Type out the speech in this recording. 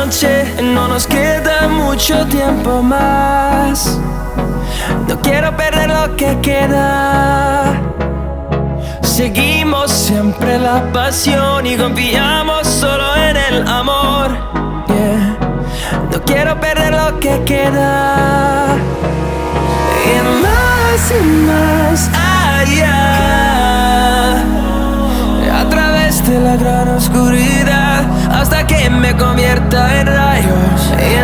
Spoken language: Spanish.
noche, no nos queda mucho tiempo más. No quiero perder lo que queda. Seguimos siempre la pasión y confiamos solo en el amor. Yeah. No quiero perder lo que queda. Y más allá, a través de la gran oscuridad, hasta que me convierta en rayos. Y